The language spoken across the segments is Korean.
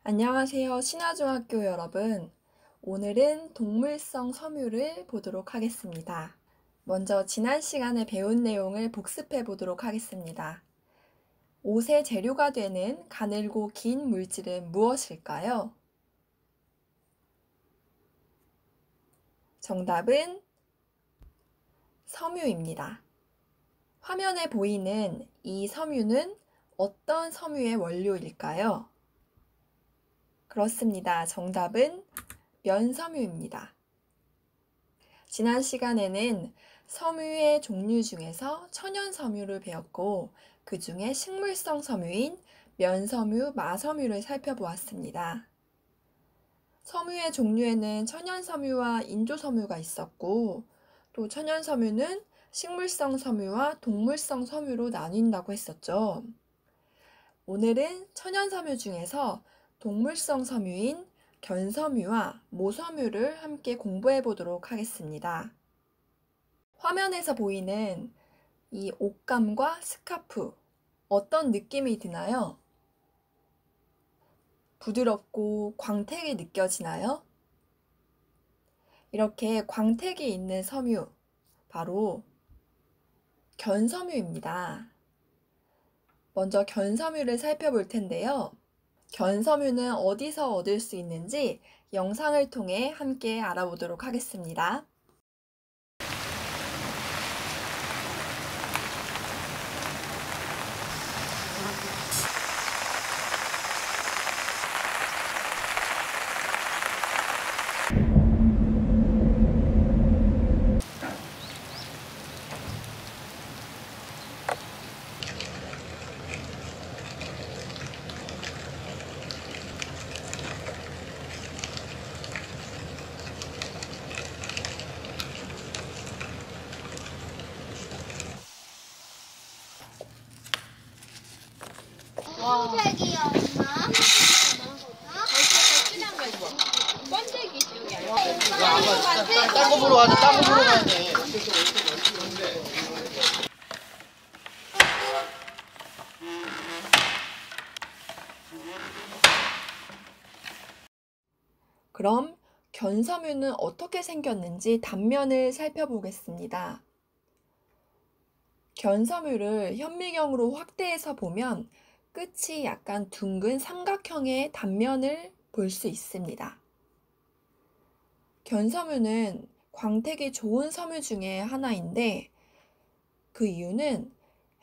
안녕하세요. 신화중학교 여러분. 오늘은 동물성 섬유를 보도록 하겠습니다. 먼저 지난 시간에 배운 내용을 복습해 보도록 하겠습니다. 옷의 재료가 되는 가늘고 긴 물질은 무엇일까요? 정답은 섬유입니다. 화면에 보이는 이 섬유는 어떤 섬유의 원료일까요? 그렇습니다. 정답은 면섬유입니다. 지난 시간에는 섬유의 종류 중에서 천연섬유를 배웠고 그 중에 식물성 섬유인 면섬유, 마섬유를 살펴보았습니다. 섬유의 종류에는 천연섬유와 인조섬유가 있었고 또 천연섬유는 식물성 섬유와 동물성 섬유로 나뉜다고 했었죠. 오늘은 천연섬유 중에서 동물성 섬유인 견섬유와 모섬유를 함께 공부해 보도록 하겠습니다. 화면에서 보이는 이 옷감과 스카프, 어떤 느낌이 드나요? 부드럽고 광택이 느껴지나요? 이렇게 광택이 있는 섬유, 바로 견섬유입니다. 먼저 견섬유를 살펴볼 텐데요. 견섬유는 어디서 얻을 수 있는지 영상을 통해 함께 알아보도록 하겠습니다. 색이야, 엄마. 번데기 지우개 아니야? 딴 거 보러 가자. 딴 거 보러 가야 돼. 그럼 견섬유는 어떻게 생겼는지 단면을 살펴보겠습니다. 견섬유를 현미경으로 확대해서 보면 끝이 약간 둥근 삼각형의 단면을 볼 수 있습니다. 견섬유는 광택이 좋은 섬유 중에 하나인데 그 이유는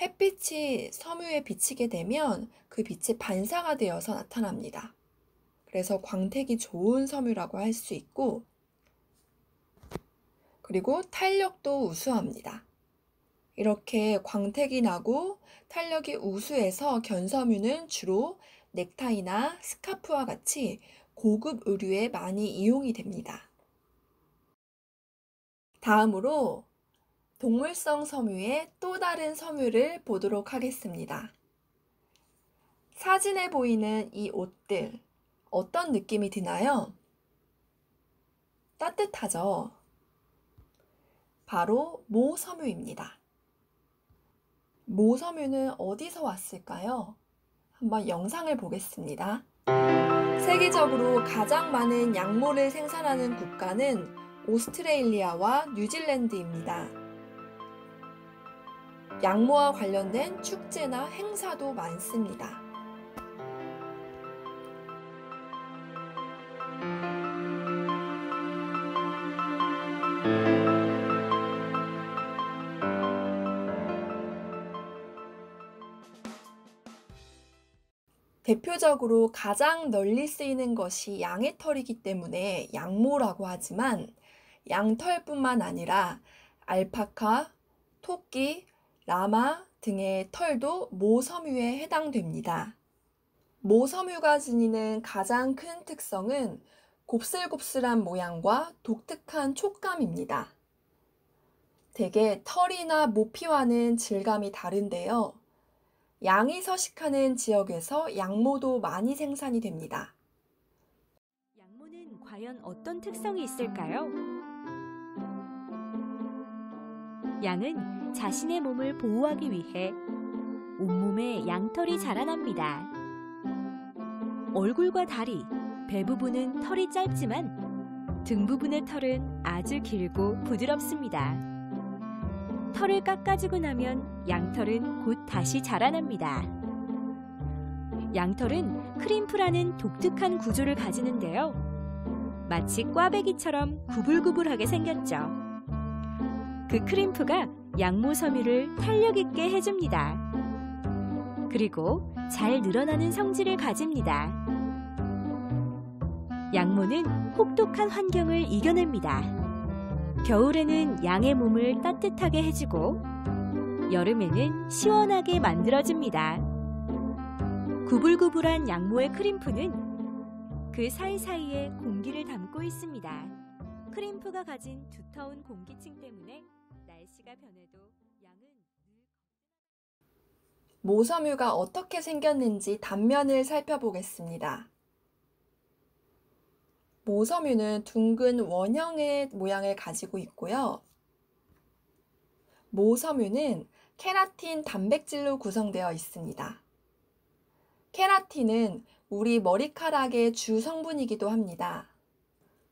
햇빛이 섬유에 비치게 되면 그 빛이 반사가 되어서 나타납니다. 그래서 광택이 좋은 섬유라고 할 수 있고, 그리고 탄력도 우수합니다. 이렇게 광택이 나고 탄력이 우수해서 견섬유는 주로 넥타이나 스카프와 같이 고급 의류에 많이 이용이 됩니다. 다음으로 동물성 섬유의 또 다른 섬유를 보도록 하겠습니다. 사진에 보이는 이 옷들, 어떤 느낌이 드나요? 따뜻하죠? 바로 모섬유입니다. 모섬유는 어디서 왔을까요? 한번 영상을 보겠습니다. 세계적으로 가장 많은 양모를 생산하는 국가는 오스트레일리아와 뉴질랜드입니다. 양모와 관련된 축제나 행사도 많습니다. 대표적으로 가장 널리 쓰이는 것이 양의 털이기 때문에 양모라고 하지만 양털뿐만 아니라 알파카, 토끼, 라마 등의 털도 모섬유에 해당됩니다. 모섬유가 지니는 가장 큰 특성은 곱슬곱슬한 모양과 독특한 촉감입니다. 대개 털이나 모피와는 질감이 다른데요. 양이 서식하는 지역에서 양모도 많이 생산이 됩니다. 양모는 과연 어떤 특성이 있을까요? 양은 자신의 몸을 보호하기 위해 온몸에 양털이 자라납니다. 얼굴과 다리, 배 부분은 털이 짧지만 등 부분의 털은 아주 길고 부드럽습니다. 털을 깎아주고 나면 양털은 곧 다시 자라납니다. 양털은 크림프라는 독특한 구조를 가지는데요. 마치 꽈배기처럼 구불구불하게 생겼죠. 그 크림프가 양모 섬유를 탄력 있게 해줍니다. 그리고 잘 늘어나는 성질을 가집니다. 양모는 혹독한 환경을 이겨냅니다. 겨울에는 양의 몸을 따뜻하게 해주고 여름에는 시원하게 만들어줍니다. 구불구불한 양모의 크림프는 그 사이사이에 공기를 담고 있습니다. 크림프가 가진 두터운 공기층 때문에 날씨가 변해도 양은 모섬유가 어떻게 생겼는지 단면을 살펴보겠습니다. 모섬유는 둥근 원형의 모양을 가지고 있고요. 모섬유는 케라틴 단백질로 구성되어 있습니다. 케라틴은 우리 머리카락의 주 성분이기도 합니다.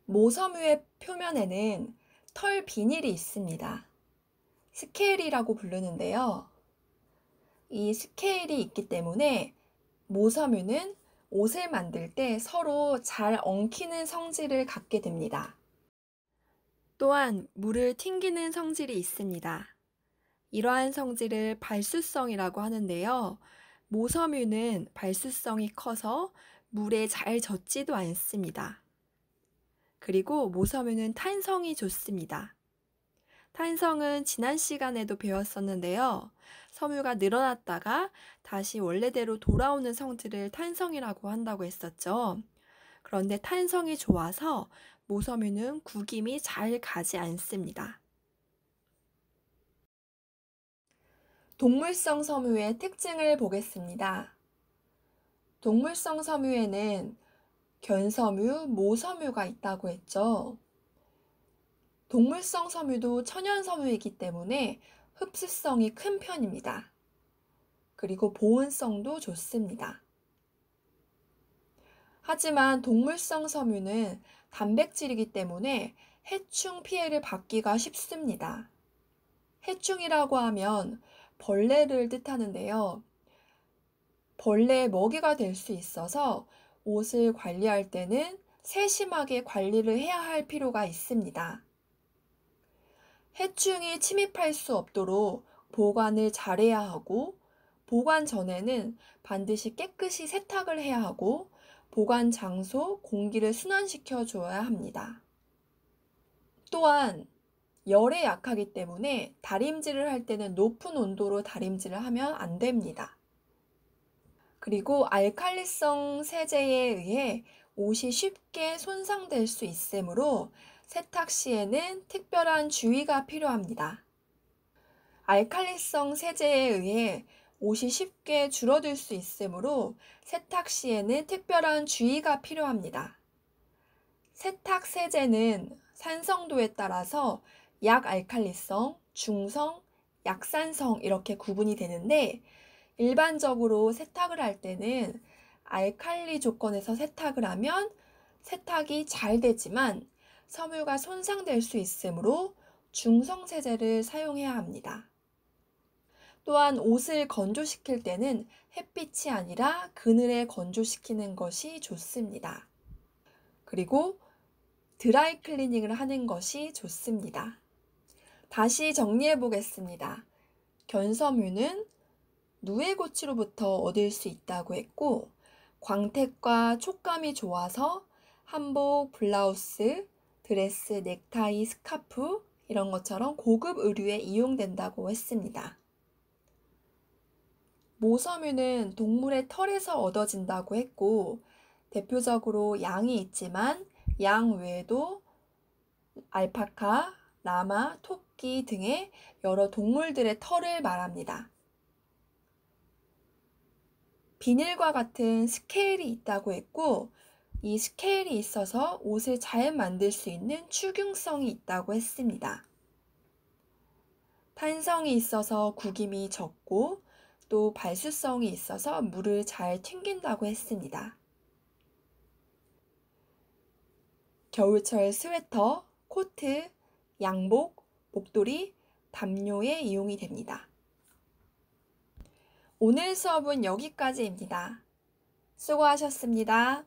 모섬유의 표면에는 털 비닐이 있습니다. 스케일이라고 부르는데요. 이 스케일이 있기 때문에 모섬유는 옷을 만들 때 서로 잘 엉키는 성질을 갖게 됩니다. 또한 물을 튕기는 성질이 있습니다. 이러한 성질을 발수성이라고 하는데요. 모섬유는 발수성이 커서 물에 잘 젖지도 않습니다. 그리고 모섬유는 탄성이 좋습니다. 탄성은 지난 시간에도 배웠었는데요. 섬유가 늘어났다가 다시 원래대로 돌아오는 성질을 탄성이라고 한다고 했었죠. 그런데 탄성이 좋아서 모섬유는 구김이 잘 가지 않습니다. 동물성 섬유의 특징을 보겠습니다. 동물성 섬유에는 견섬유, 모섬유가 있다고 했죠. 동물성 섬유도 천연섬유이기 때문에 흡수성이 큰 편입니다. 그리고 보온성도 좋습니다. 하지만 동물성 섬유는 단백질이기 때문에 해충 피해를 받기가 쉽습니다. 해충이라고 하면 벌레를 뜻하는데요. 벌레의 먹이가 될 수 있어서 옷을 관리할 때는 세심하게 관리를 해야 할 필요가 있습니다. 해충이 침입할 수 없도록 보관을 잘해야 하고, 보관 전에는 반드시 깨끗이 세탁을 해야 하고, 보관 장소, 공기를 순환시켜 줘야 합니다. 또한 열에 약하기 때문에 다림질을 할 때는 높은 온도로 다림질을 하면 안 됩니다. 그리고 알칼리성 세제에 의해 옷이 쉽게 손상될 수 있으므로 세탁 시에는 특별한 주의가 필요합니다. 알칼리성 세제에 의해 옷이 쉽게 줄어들 수 있으므로 세탁 시에는 특별한 주의가 필요합니다. 세탁 세제는 산성도에 따라서 약알칼리성, 중성, 약산성 이렇게 구분이 되는데 일반적으로 세탁을 할 때는 알칼리 조건에서 세탁을 하면 세탁이 잘 되지만 섬유가 손상될 수 있으므로 중성 세제를 사용해야 합니다. 또한 옷을 건조시킬 때는 햇빛이 아니라 그늘에 건조시키는 것이 좋습니다. 그리고 드라이 클리닝을 하는 것이 좋습니다. 다시 정리해 보겠습니다. 견섬유는 누에고치로부터 얻을 수 있다고 했고, 광택과 촉감이 좋아서 한복, 블라우스, 드레스, 넥타이, 스카프 이런 것처럼 고급 의류에 이용된다고 했습니다. 모섬유는 동물의 털에서 얻어진다고 했고, 대표적으로 양이 있지만 양 외에도 알파카, 라마, 토끼 등의 여러 동물들의 털을 말합니다. 비닐과 같은 스케일이 있다고 했고, 이 스케일이 있어서 옷을 잘 만들 수 있는 축융성이 있다고 했습니다. 탄성이 있어서 구김이 적고 또 발수성이 있어서 물을 잘 튕긴다고 했습니다. 겨울철 스웨터, 코트, 양복, 목도리, 담요에 이용이 됩니다. 오늘 수업은 여기까지입니다. 수고하셨습니다.